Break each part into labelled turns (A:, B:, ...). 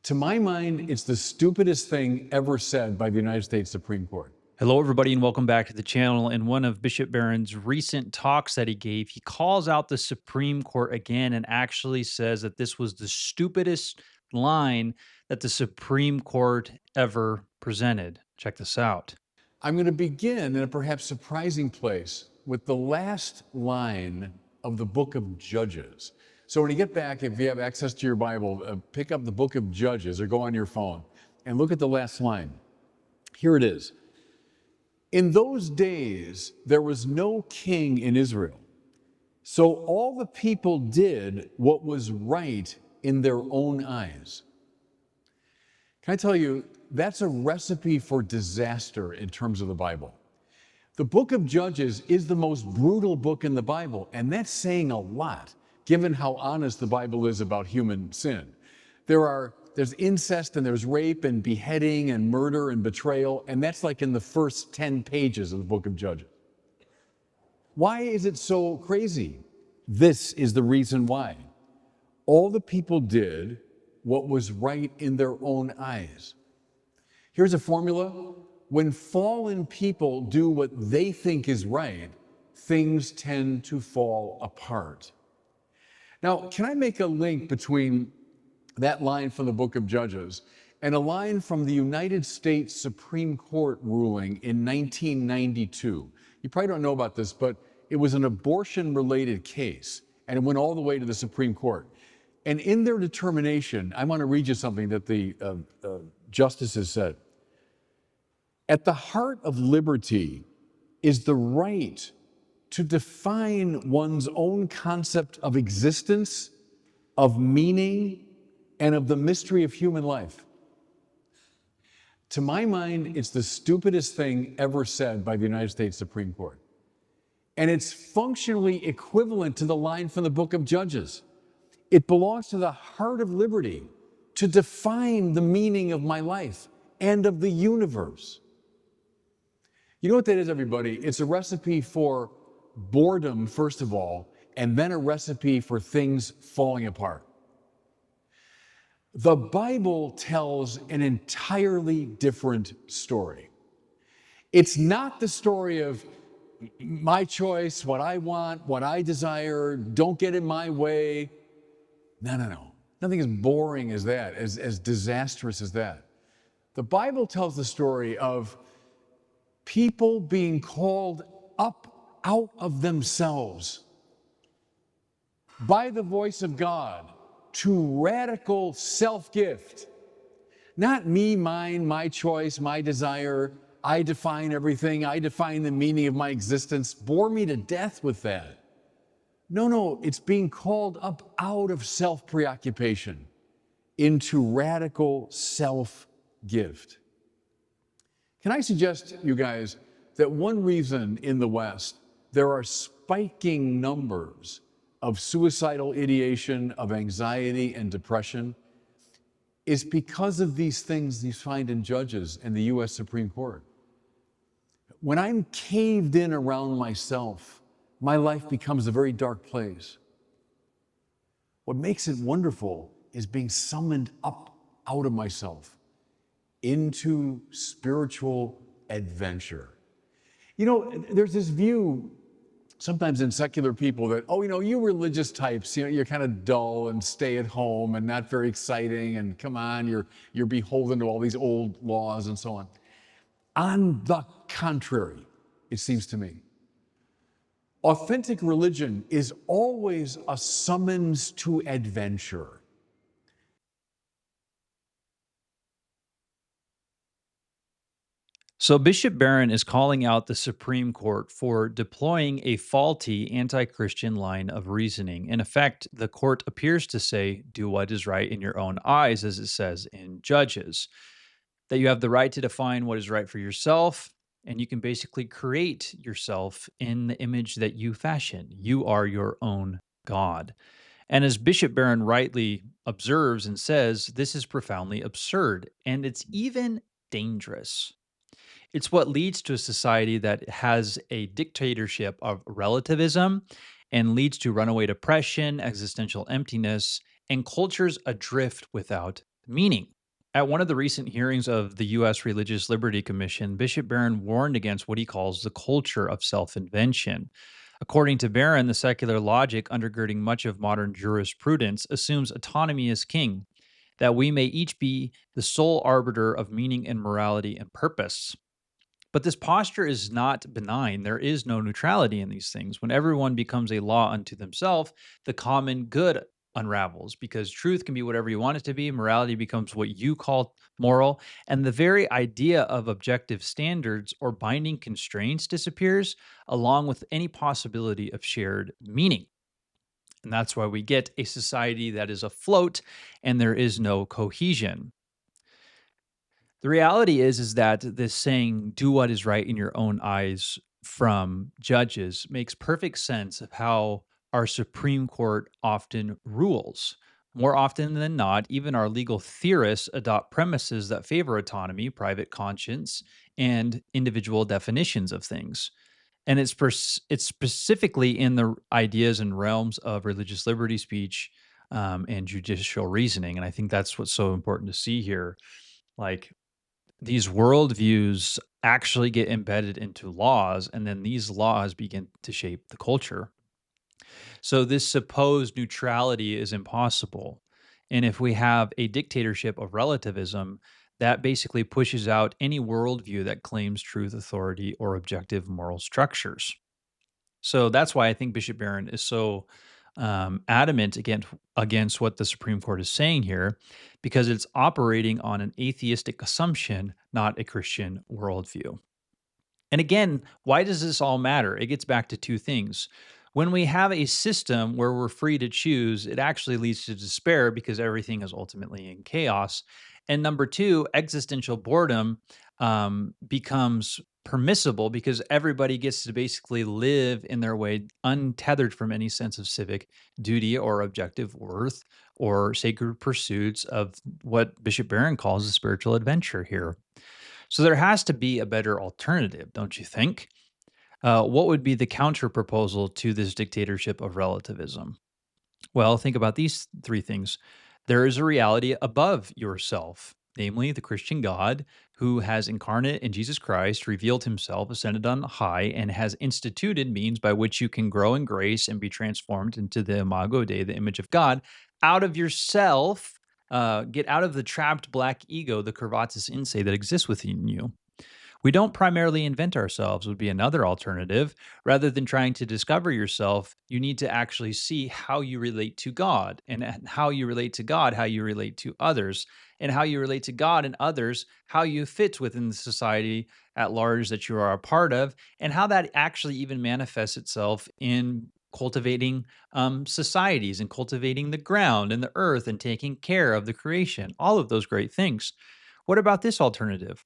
A: To my mind, it's the stupidest thing ever said by the United States Supreme Court.
B: Hello, everybody, and welcome back to the channel. In one of Bishop Barron's recent talks that he gave, he calls out the Supreme Court again and actually says that this was the stupidest line that the Supreme Court ever presented. Check this out.
A: I'm going to begin in a perhaps surprising place with the last line of the book of Judges. So when you get back, if you have access to your Bible, pick up the book of Judges or go on your phone and look at the last line. Here it is. In those days, there was no king in Israel. So all the people did what was right in their own eyes. Can I tell you, that's a recipe for disaster in terms of the Bible. The book of Judges is the most brutal book in the Bible, and that's saying a lot, given how honest the Bible is about human sin. There's incest and there's rape and beheading and murder and betrayal, and that's like in the first 10 pages of the book of Judges. Why is it so crazy? This is the reason why. All the people did what was right in their own eyes. Here's a formula. When fallen people do what they think is right, things tend to fall apart. Now, can I make a link between that line from the book of Judges and a line from the United States Supreme Court ruling in 1992? You probably don't know about this, but it was an abortion-related case, and it went all the way to the Supreme Court. And in their determination, I want to read you something that the justices said. At the heart of liberty is the right to define one's own concept of existence, of meaning, and of the mystery of human life. To my mind, it's the stupidest thing ever said by the United States Supreme Court. And it's functionally equivalent to the line from the book of Judges. It belongs to the heart of liberty to define the meaning of my life and of the universe. You know what that is, everybody? It's a recipe for boredom, first of all, and then a recipe for things falling apart. The Bible tells an entirely different story. It's not the story of my choice, what I want, what I desire, don't get in my way. No. Nothing as boring as that, as disastrous as that. The Bible tells the story of people being called up out of themselves by the voice of God to radical self-gift. Not me, mine, my choice, my desire. I define everything. I define the meaning of my existence. Bore me to death with that. No, it's being called up out of self-preoccupation into radical self-gift. Can I suggest, you guys, that one reason in the West there are spiking numbers of suicidal ideation, of anxiety and depression is because of these things you find in judges in the U.S. Supreme Court. When I'm caved in around myself, my life becomes a very dark place. What makes it wonderful is being summoned up out of myself into spiritual adventure. You know, there's this view sometimes in secular people that, you religious types, you're kind of dull and stay at home and not very exciting, and come on, you're beholden to all these old laws and so on. On the contrary, it seems to me, authentic religion is always a summons to adventure.
B: So, Bishop Barron is calling out the Supreme Court for deploying a faulty anti Christian line of reasoning. In effect, the court appears to say, do what is right in your own eyes, as it says in Judges, that you have the right to define what is right for yourself, and you can basically create yourself in the image that you fashion. You are your own God. And as Bishop Barron rightly observes and says, this is profoundly absurd, and it's even dangerous. It's what leads to a society that has a dictatorship of relativism and leads to runaway depression, existential emptiness, and cultures adrift without Meaning, at one of the recent hearings of the U.S. Religious Liberty Commission, Bishop Barron warned against what he calls the culture of self invention. According to Barron, the secular logic undergirding much of modern jurisprudence assumes autonomy is king, that we may each be the sole arbiter of meaning and morality and purpose. But this posture is not benign. There is no neutrality in these things. When everyone becomes a law unto themselves, the common good unravels because truth can be whatever you want it to be. Morality becomes what you call moral. And the very idea of objective standards or binding constraints disappears, along with any possibility of shared meaning. And that's why we get a society that is afloat and there is no cohesion. The reality is that this saying, "Do what is right in your own eyes," from judges makes perfect sense of how our Supreme Court often rules. More often than not, even our legal theorists adopt premises that favor autonomy, private conscience, and individual definitions of things. And it's specifically in the ideas and realms of religious liberty speech, and judicial reasoning. And I think that's what's so important to see here. Like, these worldviews actually get embedded into laws, and then these laws begin to shape the culture. So, this supposed neutrality is impossible. And if we have a dictatorship of relativism, that basically pushes out any worldview that claims truth, authority, or objective moral structures. So that's why I think Bishop Barron is so adamant against what the Supreme Court is saying here, because it's operating on an atheistic assumption, not a Christian worldview. And again, why does this all matter? It gets back to two things. When we have a system where we're free to choose, it actually leads to despair because everything is ultimately in chaos. And number two, existential boredom becomes permissible because everybody gets to basically live in their way, untethered from any sense of civic duty or objective worth or sacred pursuits of what Bishop Barron calls a spiritual adventure here. So there has to be a better alternative, don't you think? What would be the counter proposal to this dictatorship of relativism? Well, think about these three things. There is a reality above yourself, namely the Christian God who has incarnate in Jesus Christ, revealed himself, ascended on high, and has instituted means by which you can grow in grace and be transformed into the imago Dei, the image of God, out of yourself. Get out of the trapped black ego, the curvatus inse that exists within you. We don't primarily invent ourselves, would be another alternative. Rather than trying to discover yourself, you need to actually see how you relate to God, and how you relate to God, how you relate to others, and how you relate to God and others, how you fit within the society at large that you are a part of, and how that actually even manifests itself in cultivating societies and cultivating the ground and the earth and taking care of the creation, all of those great things. What about this alternative?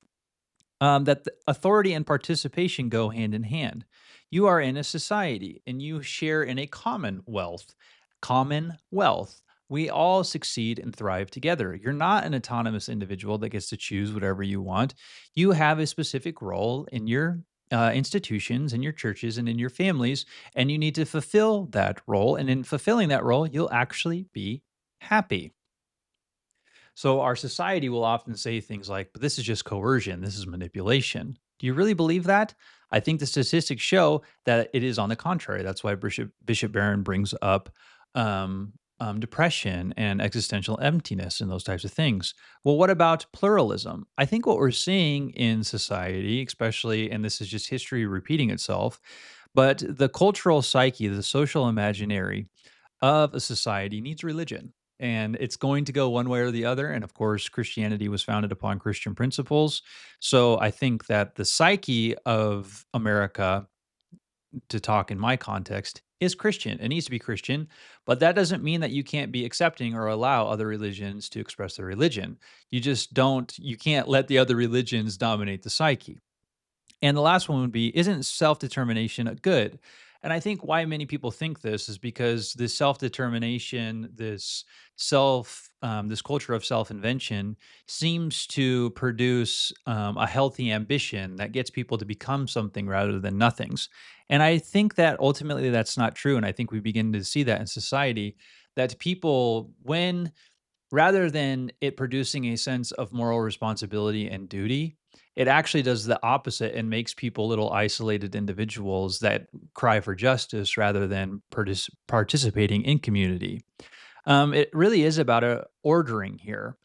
B: That the authority and participation go hand in hand. You are in a society and you share in a commonwealth. Commonwealth. We all succeed and thrive together. You're not an autonomous individual that gets to choose whatever you want. You have a specific role in your institutions, in your churches, and in your families, and you need to fulfill that role. And in fulfilling that role, you'll actually be happy. So our society will often say things like, but this is just coercion, this is manipulation. Do you really believe that? I think the statistics show that it is on the contrary. That's why Bishop Barron brings up depression and existential emptiness and those types of things. Well, what about pluralism? I think what we're seeing in society, especially, and this is just history repeating itself, but the cultural psyche, the social imaginary of a society needs religion. And it's going to go one way or the other. And of course, Christianity was founded upon Christian principles. So I think that the psyche of America, to talk in my context, is Christian. It needs to be Christian, but that doesn't mean that you can't be accepting or allow other religions to express their religion. You can't let the other religions dominate the psyche. And the last one would be, isn't self determination a good? And I think why many people think this is because this self determination, this culture of self invention seems to produce a healthy ambition that gets people to become something rather than nothings. And I think that ultimately that's not true. And I think we begin to see that in society that people, when rather than it producing a sense of moral responsibility and duty, it actually does the opposite and makes people little isolated individuals that cry for justice rather than participating in community. It really is about a ordering here.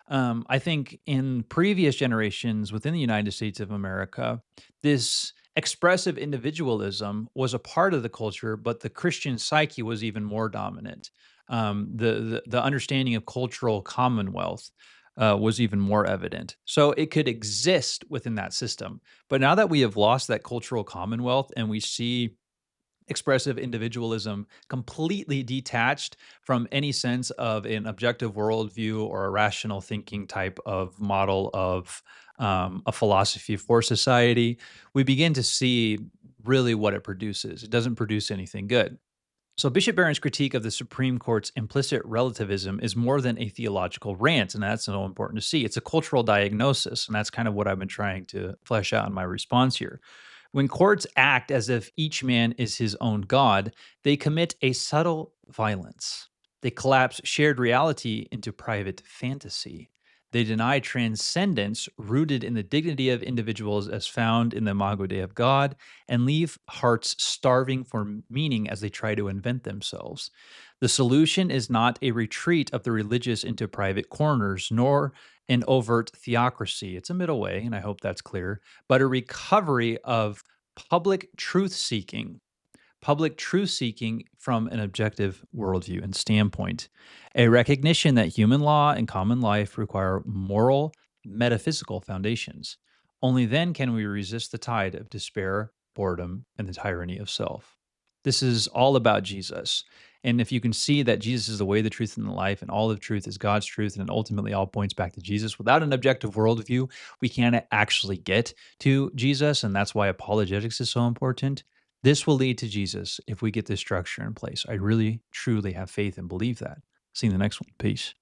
B: I think in previous generations within the United States of America, this expressive individualism was a part of the culture, but the Christian psyche was even more dominant. The understanding of cultural commonwealth was even more evident. So it could exist within that system. But now that we have lost that cultural commonwealth and we see expressive individualism completely detached from any sense of an objective worldview or a rational thinking type of model of a philosophy for society, we begin to see really what it produces. It doesn't produce anything good. So, Bishop Barron's critique of the Supreme Court's implicit relativism is more than a theological rant, and that's so important to see. It's a cultural diagnosis, and that's kind of what I've been trying to flesh out in my response here. When courts act as if each man is his own God, they commit a subtle violence. They collapse shared reality into private fantasy. They deny transcendence rooted in the dignity of individuals as found in the Imago Dei of God and leave hearts starving for meaning as they try to invent themselves. The solution is not a retreat of the religious into private corners, nor an overt theocracy. It's a middle way, and I hope that's clear, but a recovery of public truth seeking from an objective worldview and standpoint, a recognition that human law and common life require moral, metaphysical foundations. Only then can we resist the tide of despair, boredom, and the tyranny of self. This is all about Jesus. And if you can see that Jesus is the way, the truth, and the life, and all of truth is God's truth, and it ultimately all points back to Jesus, without an objective worldview, we can't actually get to Jesus. And that's why apologetics is so important. This will lead to Jesus if we get this structure in place. I really, truly have faith and believe that. See you in the next one. Peace.